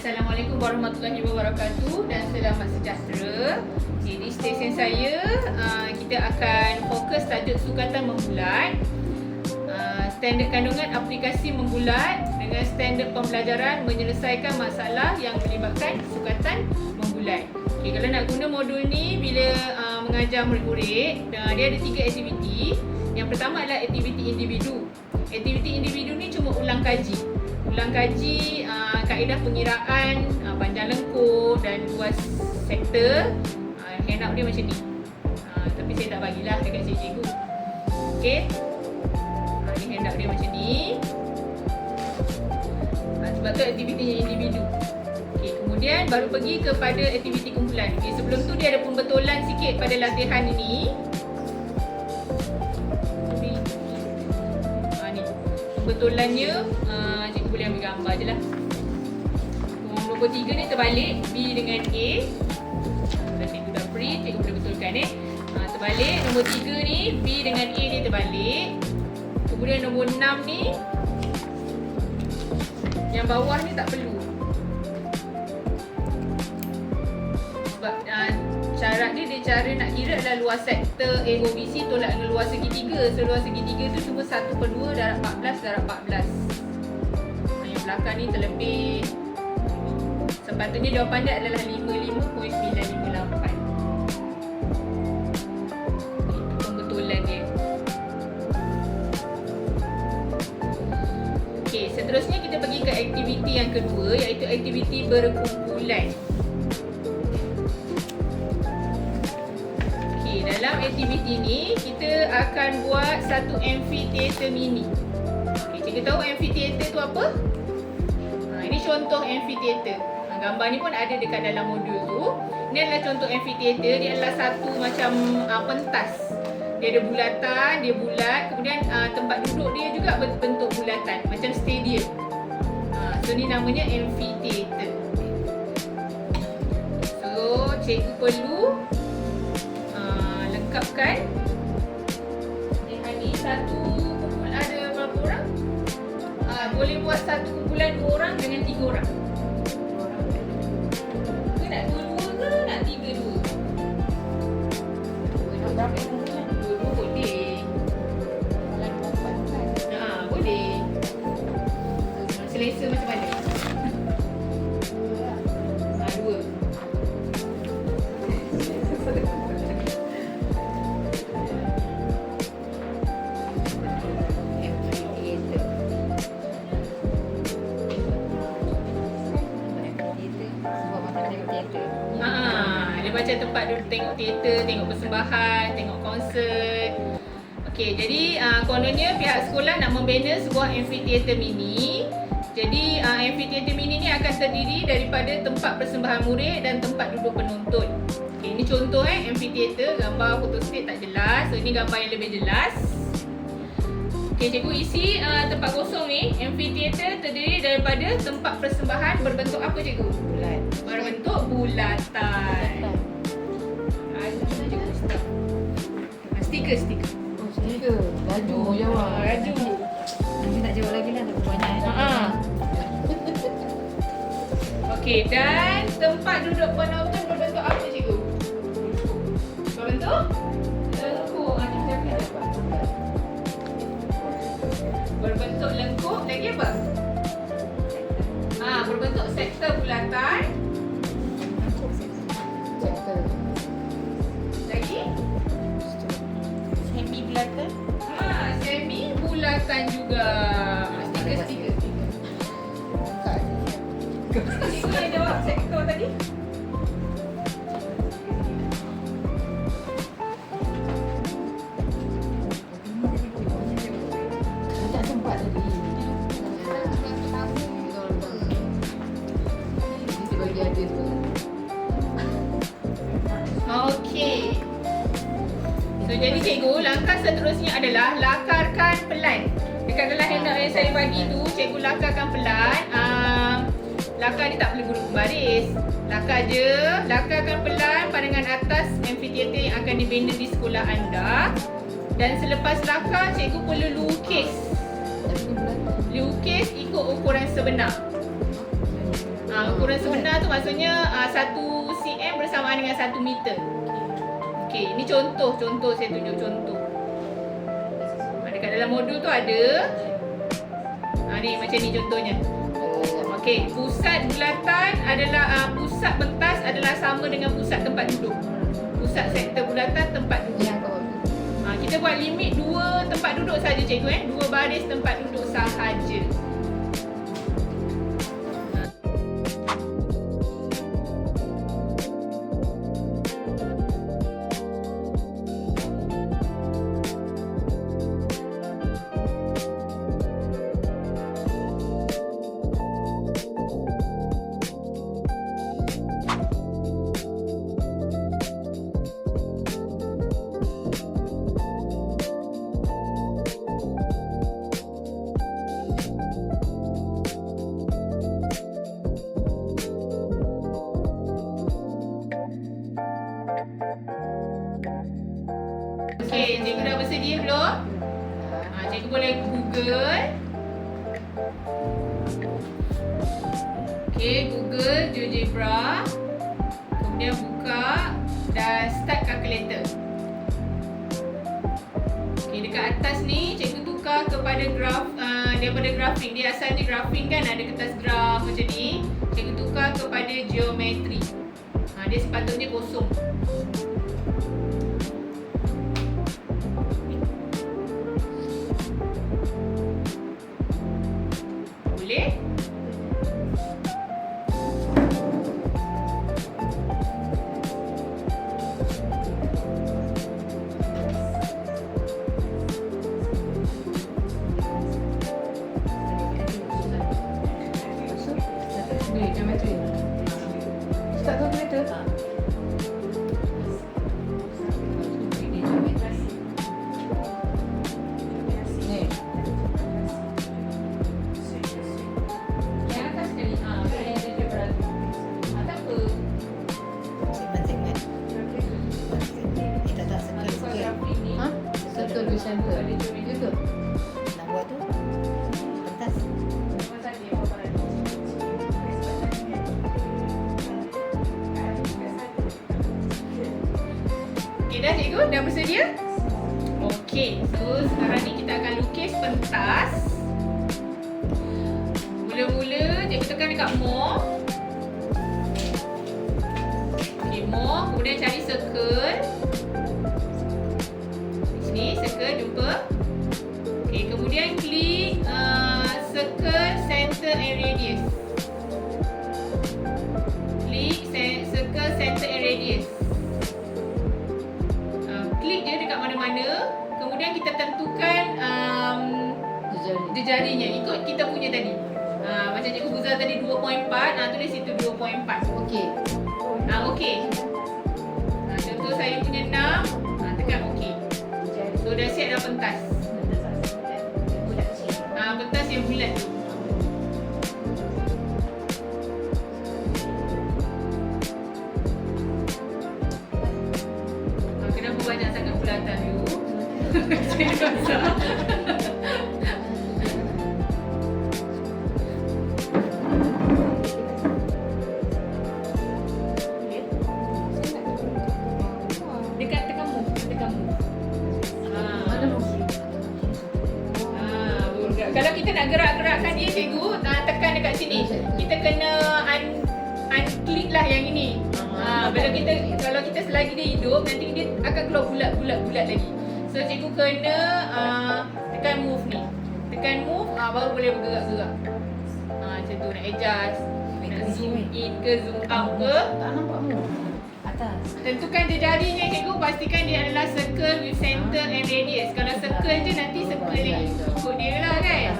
Assalamualaikum warahmatullahi wabarakatuh dan selamat sejahtera. Di stesen saya, kita akan fokus tajuk sukatan membulat, standard kandungan aplikasi membulat dengan standard pembelajaran menyelesaikan masalah yang melibatkan sukatan membulat. Okay, kalau nak guna modul ni bila mengajar murid-murid, dia ada 3 aktiviti. Yang pertama adalah aktiviti individu. Aktiviti individu ni cuma ulang kaji kaedah pengiraan, panjang lengkung dan luas sektor. Handout dia macam ni, tapi saya tak bagilah dekat cikgu. Okey, ni handout dia macam ni. Sebab tu aktiviti individu. Okey, kemudian baru pergi kepada aktiviti kumpulan. Okay, sebelum tu dia ada pembetulan sikit pada latihan ini. Pembetulannya, cikgu boleh ambil gambar je lah. Nombor 3 ni terbalik, B dengan A. Kalau cikgu dah print, cikgu boleh betulkan terbalik. Nombor 3 ni, B dengan A ni terbalik. Kemudian nombor 6 ni, yang bawah ni tak perlu. Sebab syarat dia cara nak kira adalah luas sektor AOBC tolak dengan luas segitiga. So luas segitiga tu cuma 1/2 darab 14 darab 14. Yang belakang ni terlebih. Sepatutnya jawapan dia adalah 55.958. Itu pembetulan dia. Okey, seterusnya kita pergi ke aktiviti yang kedua, iaitu aktiviti berkumpulan. Dalam aktiviti ni, kita akan buat satu amphitheater mini. Okay, cikgu tahu amphitheater tu apa? Ini contoh amphitheater. Gambar ni pun ada dekat dalam modul tu. Ini adalah contoh amphitheater. Dia adalah satu macam pentas. Dia ada bulatan, dia bulat. Kemudian tempat duduk dia juga berbentuk bulatan, macam stadium. So ni namanya amphitheater. So cikgu perlu lengkapkan ni satu kumpulan ada berapa orang? Boleh buat satu kumpulan 2 orang dengan 3 orang. Ke nak 2-2 ke nak 3-2? Berapa kumpulan? 2 boleh. Boleh. Selesa macam mana? 2. Macam tempat duduk tengok teater, tengok persembahan, tengok konsert. Okey, jadi kononnya pihak sekolah nak membina sebuah amphitheater mini. Jadi amphitheater mini ni akan terdiri daripada tempat persembahan murid dan tempat duduk penonton. Okey, ini contoh amphitheater, gambar photostat tak jelas. So ini gambar yang lebih jelas. Okey, cikgu isi tempat kosong ni. Amphitheater terdiri daripada tempat persembahan berbentuk apa cikgu? Bulat. Berbentuk bulatan. Stiker. Oh, stiker. Laju jawab. Laju. Nanti tak jawab lagi lah, tak banyak. Okey, dan tempat duduk penonton berbentuk apa cikgu? Berbentuk lengkung. Berbentuk lengkung. Lagi apa? Berbentuk sektor bulatan. Sektor. Lagi? Semi bulatan. Semi bulatan juga. Stiker. Cikgu yang jawab sektor tadi. Tak sempat tadi. Mesti bagi ada tu. Okey. So jadi cikgu, langkah seterusnya adalah lakarkan pelan. Dekat dalam handout yang saya bagi tu, cikgu lakarkan pelan. Lakar ni tak perlu guna baris. Lakarkan pelan pandangan atas amphitheater yang akan dibina di sekolah anda. Dan selepas lakar, cikgu perlu lukis ikut ukuran sebenar. Ukuran sebenar tu maksudnya 1 cm bersamaan dengan 1 meter. Okey, ini contoh saya tunjuk contoh. Dekat dalam modul tu ada. Ni macam ni contohnya. Okey, pusat bulatan adalah pusat pentas adalah sama dengan pusat tempat duduk. Pusat sektor bulatan tempat duduk. Yang kau Kita buat limit 2 tempat duduk saja cikgu 2 baris tempat duduk sahaja. Okey, cikgu dah bersedia belum? Cikgu boleh Google. Okey, Google GeoGebra. Kemudian buka dan start calculator. Okey, dekat atas ni cikgu tukar kepada graf daripada grafik. Dia asalnya grafik kan, ada kertas graf macam ni. Cikgu tukar kepada geometri. Dia sepatutnya kosong. Boleh? Ni geometri. Start calculator. Ni. Yang atas sekali. Boleh GeoGebra. Tak apa. Segmen-segmen. Kita tak sekali-sekali. Grafik ni. Circle di center. Ada geometri tu. Nak buat tu pentas. Okey dah cikgu, dah bersedia? Okey, so sekarang ni kita akan lukis pentas. Mula-mula cikgu tekan dekat more. Okey, more, kemudian cari circle. Sini circle, jumpa. Okey, kemudian klik circle, center and radius. Klik circle, center and radius. Klik je dekat mana-mana. Kemudian kita tentukan jari-jarinya ikut kita punya tadi. Macam cikgu Guzal tadi 2.4, tulis situ 2.4. Okey. Okey. Contoh saya punya 6, tekan okey. So dah siap dah pentas. Pentas yang bulat tu. Kenapa banyak sangat bulatan you? Saya rasa. Dekat tekan move, tekan move. Mana move? Bergerak. Kalau kita nak gerak-gerakkan dia cikgu, tekan dekat sini. Kita kena unclick lah yang ini. Kalau kita selagi dia hidup, nanti dia akan keluar bulat lagi. So cikgu kena tekan move ni. Tekan move, baru boleh bergerak-gerak. Macam tu, nak adjust, nak zoom in ke zoom out ke. Tak nampak move. Atas. Tentukan jari-jarinya cikgu, pastikan dia adalah circle with center and radius. Kalau circle je, nanti circle dia ikut dia lah kan.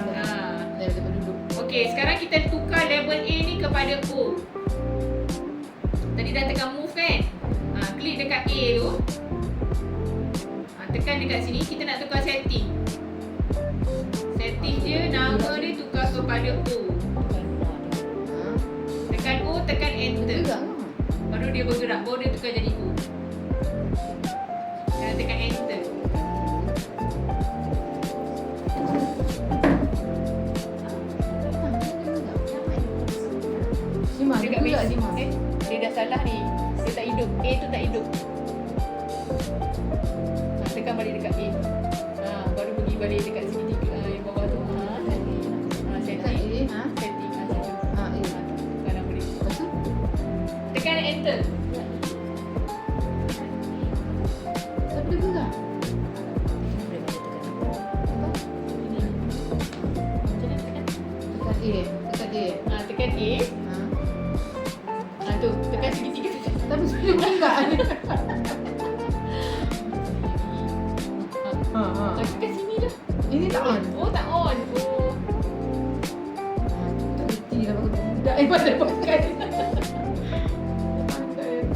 Dari tempat duduk. Okey, sekarang kita tukar label A ni kepada O. Tadi dah tekan move kan? Klik dekat A tu. Tekan dekat sini, kita nak tukar setting. Setting dia, nama dia tukar kepada O. Tekan O, tekan enter. Gerak. Baru dia bergerak, baru dia tukar jadi O. Dan tekan enter. Simba dekat Pula basic. Zima. Dia dah salah ni. Dia tak hidup. A tu tak hidup. Tekan balik dekat A. Baru pergi balik dekat segitiga yang bawah tu. Dekat Setting. A, ha? Setting. Situ. A. Tekan nama dia. Lepas tu? Tekan enter. Tapi dia gerak. Boleh tekan Apa? Ini. Macam mana tekan? Tekan A. Tekan A. Tekan A. Ha. Tu. Tekan segitiga. Tapi sebelum gerak ni. Tekan sini dah. Ini tak on. Oh, tak on. Oh. Tak reti lah bagus budak yang pada pakai. Pandai.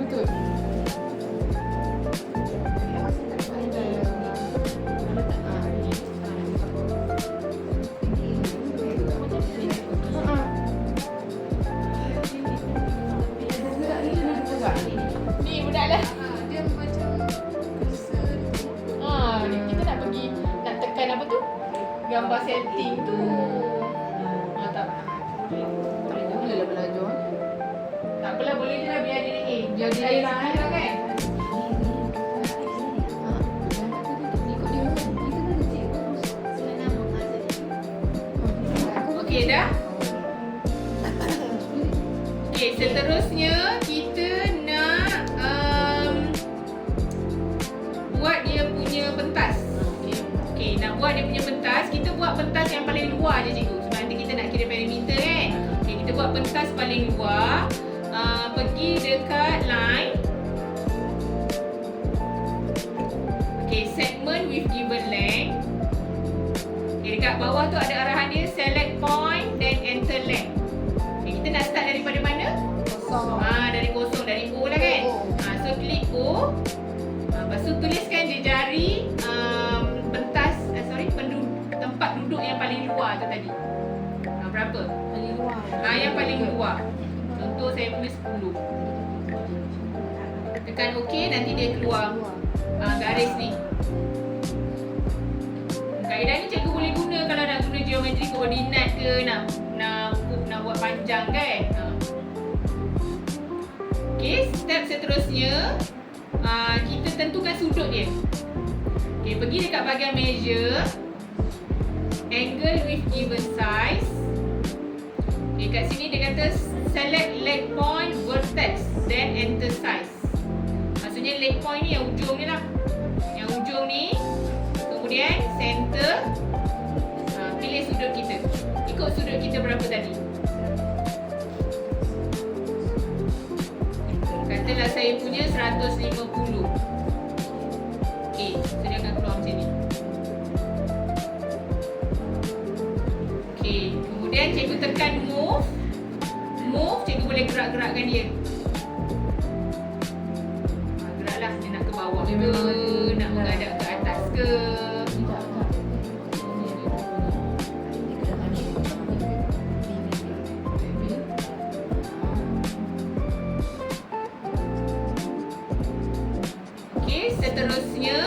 Betul. Ni budak lah. Dia macam Kita nak pergi nak tekan apa tu? Gambar setting tu. Tak. tak boleh lah belajar. Tak apalah, boleh je lah biar dia A. Biar dia Saya A. lah kan. Okey dah. Okey, seterusnya kita nak buat dia punya pentas. Okey, nak buat dia punya pentas, kita buat pentas yang paling luar je cikgu. Sebab nanti kita nak kira perimeter kan. Okey, kita buat pentas paling luar. Pergi dekat line. Okey, segment with given length. Okay, dekat bawah tu ada arahan dia, select point then enter length. Okay, kita nak start daripada mana? Kosong. Dari kosong, dari O lah kan? So klik O. Lepas tu tuliskan je jari pentas, tempat duduk yang paling luar tu tadi. Berapa? Paling luar. Yang paling luar. Contoh saya tulis 10. Tekan OK, nanti dia keluar garis ni. Kaedah ni cikgu boleh guna kalau nak guna geometri koordinat ke, nak buat panjang kan. Okey, step seterusnya kita tentukan sudut dia. Okey, pergi dekat bahagian measure, angle with given size. Okay, kat sini dia kata select leg point vertex then enter size. Maksudnya leg point ni yang ujung ni lah. Yang ujung ni. Kemudian center. Pilih sudut kita. Ikut sudut kita berapa tadi? Katalah saya punya 150. Okey, so dia akan keluar macam ni. Okey, kemudian cikgu tekan move. Move, cikgu boleh gerak-gerakkan dia. Geraklah, dia nak ke bawah ke, nak menghadap ke atas ke. Okey, seterusnya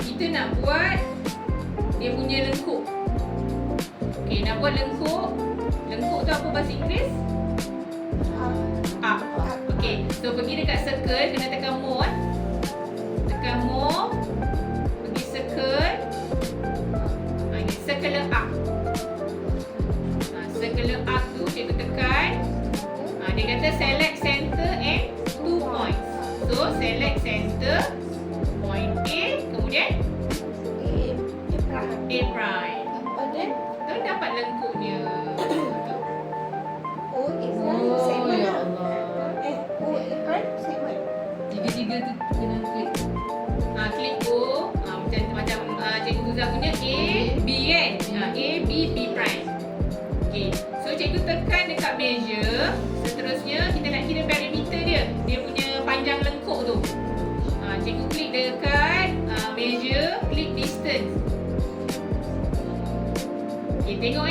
kita nak buat dia punya lengkuk. Okey, nak buat lengkuk. Lengkuk tu apa bahasa Inggeris? Up. Okey, so pergi dekat circle, kena tekan more. Tekan more. Pergi circle. Ini circular up. Circular up tu cikgu tekan. Dia kata select center and 2 points. So select center, point A, kemudian A prime. Tu dapat lengkuknya. Oh ya Allah. Tiga-tiga tu kena klik. Klik O. Macam cikgu Guzal punya A, B kan? A, B, B prime. Okay. So cikgu tekan dekat measure. Seterusnya kita nak kira perimeter dia. Dia punya panjang lengkuk tu. Cikgu klik dekat measure, klik distance. Okay, tengok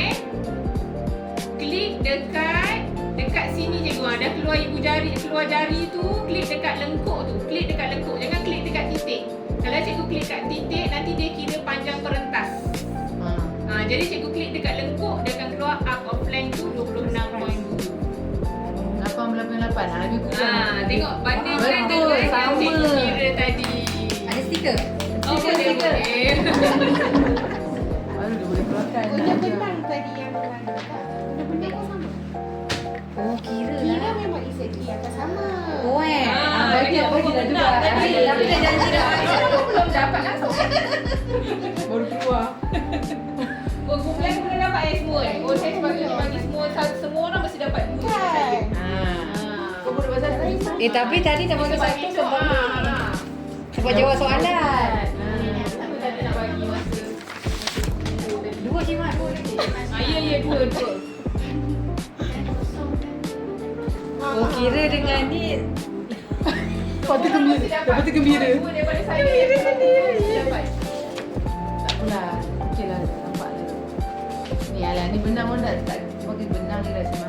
klik dekat sini cikgu. Dah keluar ibu jari, keluar jari tu, klik dekat lengkuk tu. Klik dekat lengkuk, jangan klik dekat titik. Kalau cikgu klik kat titik, nanti dia kira panjang per tengok bandingkan Betul, dengan yang sama. cikgu kira tadi. Ada stiker? Oh, boleh, boleh. Baru dia boleh keluarkan. Punya benang tadi yang benang tu tak? Punya benang pun sama. Oh, kira Kira lah. memang exactly akan sama. Oh eh. Bagi tengok bagi dah juga. benang tadi. Tapi dah janji dah. Kenapa belum dapat langsung? Baru keluar. Oh, kumpulan belum dapat semua eh? Oh, saya bagi semua orang mesti dapat dua. Kan? Kau boleh pasal Tapi tadi dah bagi Sebab satu itu, sebab sebab jawab soalan. Aku tadi nak bagi masa. Dua je mak, dua lagi. Ya, dua. Oh, kira dengan ni Lepas tu gembira. Lepas tu gembira. Dua daripada saya. Gembira sendiri. Dapat. Tak apalah. Okey lah. Nampak lah. Ni alah. Ni benang pun tak pakai benang ni dah cuma.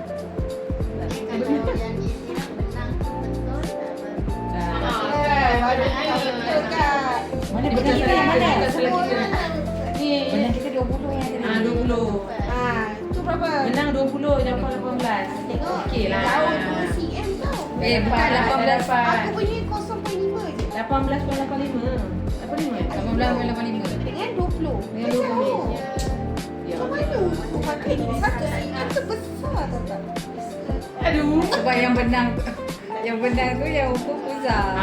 Kalau yang dia bilang benang tu betul tak baru. Baru Betul kan? mana benang kita yang mana? Tak salah kira. Ni. Benang kita 20 yang tadi. 20. Tu berapa? Benang 20, dapat 18. Tengok. Okey lah. Jauh 2 cm tau. Bukan 18. Aku punya 0.5 je. 18.85. 85. 18.85. Dengan 20. Dengan 20. Jauh. Ya. Macam mana aku pakai ni? Satu cm tu besar tau tak? Aduh. Sebab yang benang tu yang ukur besar.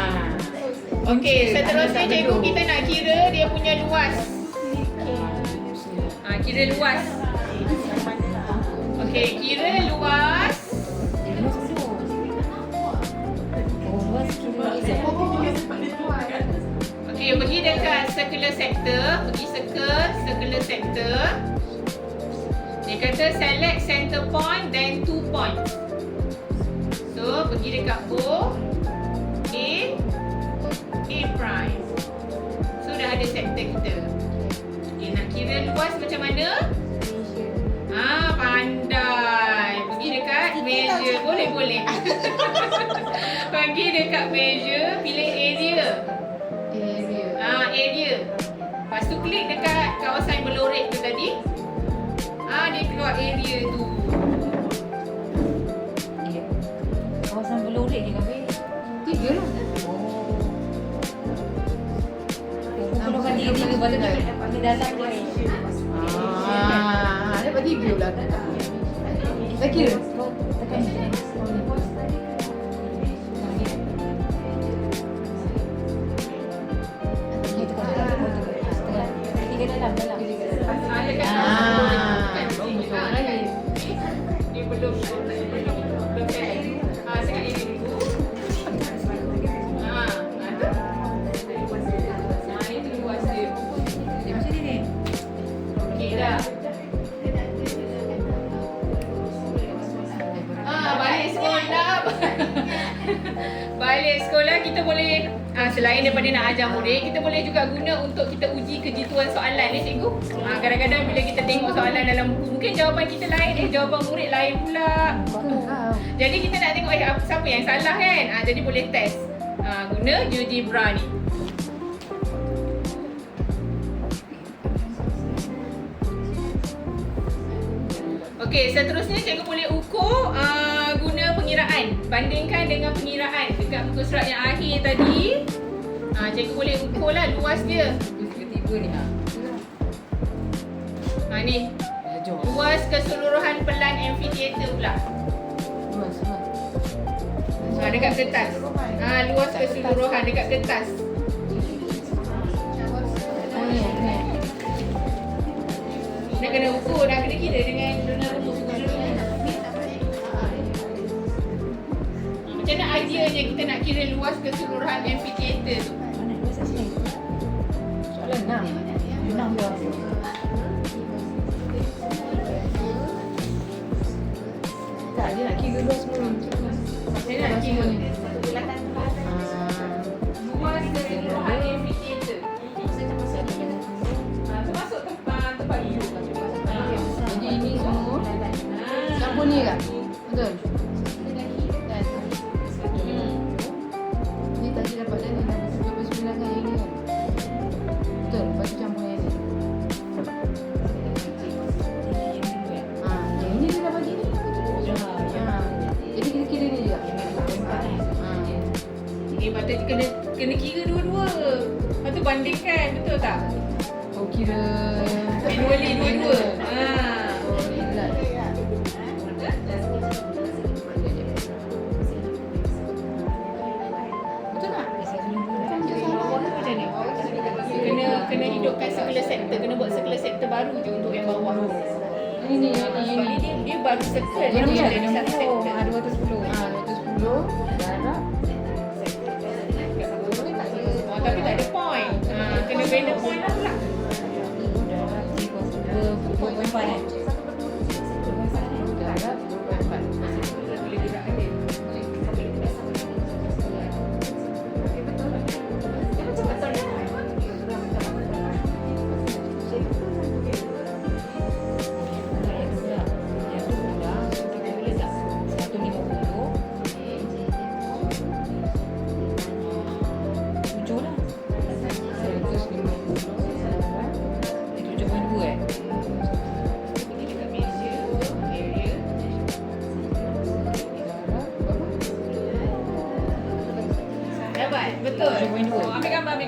Okey, seterusnya cikgu kita nak kira dia punya luas. Kira luas. Okey, kira luas. Oh, luas kira. Okey, pergi dekat circular sector, pergi circular sector. Dia kata select center point then 2 points. So, pergi dekat O, A prime. So, dah ada sektor kita. Okay, nak kira luas macam mana? Pandai. Pergi dekat measure. Boleh. Pergi dekat measure, pilih area. Area. Lepas tu klik dekat kawasan berlorek tu tadi. Dia keluar area tu. Kawasan berlorek je kan, 3 lah. Kalau kan dia lepas tu dia datang dia. Dapat 3 pula. Dah kira? Tekan sini. Tiga dalam. Dekat betul lagi. Dia belum cek. Sekat ini dulu. Itu luas dia. Dia macam ni. Okey dah. Balik sekolah. Balik sekolah kita boleh selain daripada nak ajar murid, kita boleh juga guna untuk kita uji kejituan soalan ni cikgu. Kadang-kadang bila kita tengok soalan dalam buku, mungkin jawapan kita lain, jawapan murid lain pula. Jadi kita nak tengok siapa yang salah kan. Jadi boleh test. Guna GeoGebra ni. Okey, seterusnya cikgu boleh ukur guna pengiraan. Bandingkan dengan pengiraan dekat muka surat yang akhir tadi. Cikgu boleh ukurlah luas dia. Ketiga ni. Ni. Luas keseluruhan pelan amphitheater pula. Luas. Dekat kertas. Luas keseluruhan dekat kertas. Nak kena ukur, nak kena kira dengan rumus. Macam mana ideanya kita nak kira luas keseluruhan amphitheater tu? Mana luas kat sini? Soalan 6. 6 luas. Tak, dia nak kira luas semua. Saya nak kira luas keseluruhan amphitheater. Termasuk tempat duduk. Jadi ini semua campur ni kan? Betul? Ni tadi dapat dah ni. bandingkan, betul tak? Oh kira Manually dua-dua. Oh, bulat. Betul tak? Kan dia sama Macam ni. Kena hidupkan circular sector, kena buat circular sector baru je untuk yang bawah. Ini Sebab dia baru circle, dia Ini bukan kan jadi satu sector. 210. 210 darab. Tapi tak ada point. Kena benda point lah pula. Darab 2.4 kan? Darab 2.4. Boleh gerakkan dia. Ini dekat meja, area. Dapat, betul. 7.2. Ambil gambar. Ambil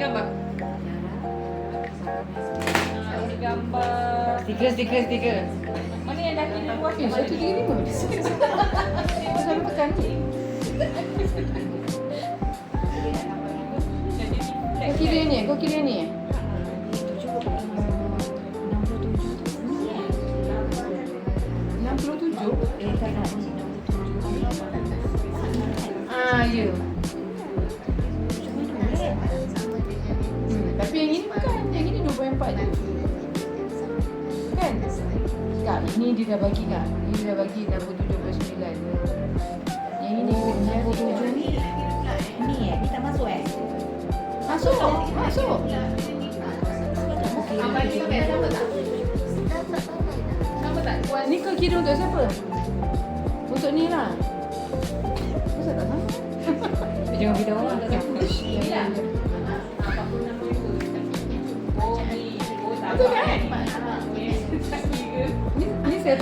gambar. Stiker. Mana yang dah kena luas? Eh, 135. Selalu tekan ni. Kau kira ni. 67. Ya. Tapi yang ini bukan. Yang ini 2.4 je. Kan? Tak, ini dia dah bagi kan? Ini dia dah bagi 67.9. Yang ini kita kena 67 ni. Ni tak masuk Masuk. Bagi sampai sama tak? Sama tak? Kuas. Ni kau kira untuk siapa? Untuk ni lah. Masa tak sama? Jangan beritahu orang tak siapa. Inilah. 46.2. Oh, ni. Oh, tak Betul apa kan? Ni 1.5.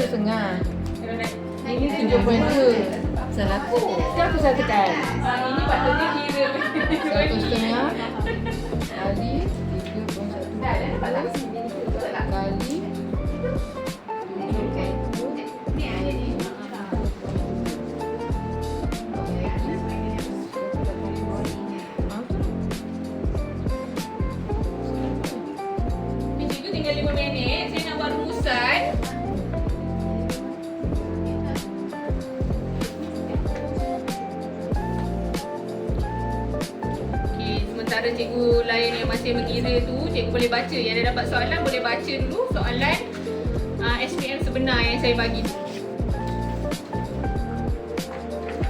Ini 7.2. Salah aku. Kan aku salah tekan. Ini patutnya kira. 1.5 kali 3.1 Dah dapat tak? Betul tak? kali Ni ada ni. Ni cikgu tinggal 5 minit. Saya nak buat rumusan. Okey, sementara cikgu lain yang masih mengira tu, cikgu boleh baca. Yang dah dapat soalan boleh baca dulu soalan SPM sebenar yang saya bagi tu.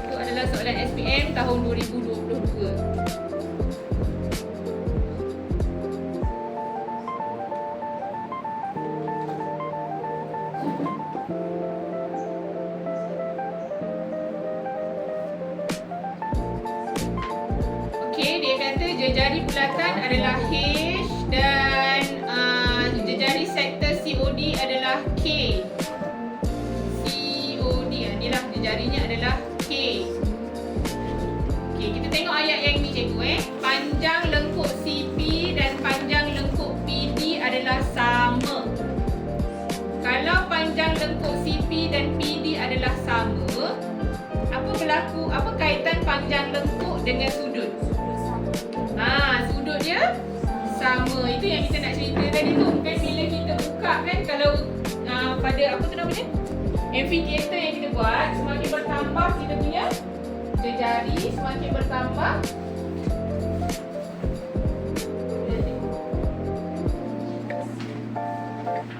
Itu adalah soalan SPM tahun 2022. Okey, dia kata jejari bulatan adalah H dan jejari sektor COD adalah K. COD, inilah jejarinya adalah K. Okey, kita tengok ayat yang ni cikgu Panjang lengkuk CP dan panjang lengkuk PD adalah sama. Kalau panjang lengkuk CP dan PD adalah sama, apa berlaku? Apa kaitan panjang lengkuk dengan sudut? Sudut dia sama. Itu yang kita nak cerita tadi tu. Kan bila kita buka kan, kalau pada apa tu namanya, amphitheater yang kita buat, semakin bertambah kita punya jejari, semakin bertambah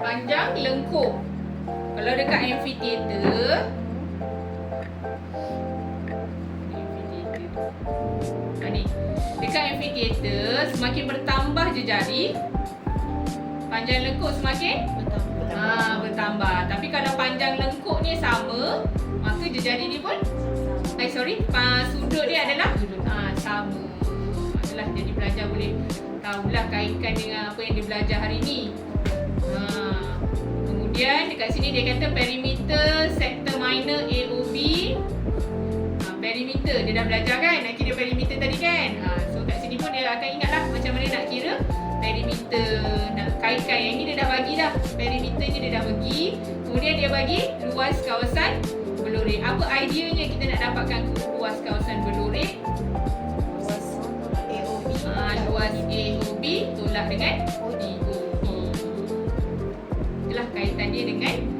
panjang lengkuk. Kalau dekat amphitheater, ni dekat amphitheater, semakin bertambah jejari, panjang lengkuk semakin bertambah. Tapi kalau panjang lengkuk ni sama, maka jejari ni pun sudut dia adalah sama. Adalah jadi pelajar boleh tahulah kaitkan dengan apa yang dia belajar hari ni. Kemudian dekat sini dia kata perimeter sektor minor AOB. Perimeter dia dah belajar kan, nak kira perimeter tadi kan. So kat sini pun dia akan ingatlah macam mana nak kira perimeter, nak kaitkan. Yang ni dia dah bagi dah. Perimeternya dia dah bagi. Kemudian dia bagi luas kawasan Beloreh. Apa ideanya kita nak dapatkan luas kawasan Beloreh? Luas AOB tolak dengan DOE. Itulah kaitan dia dengan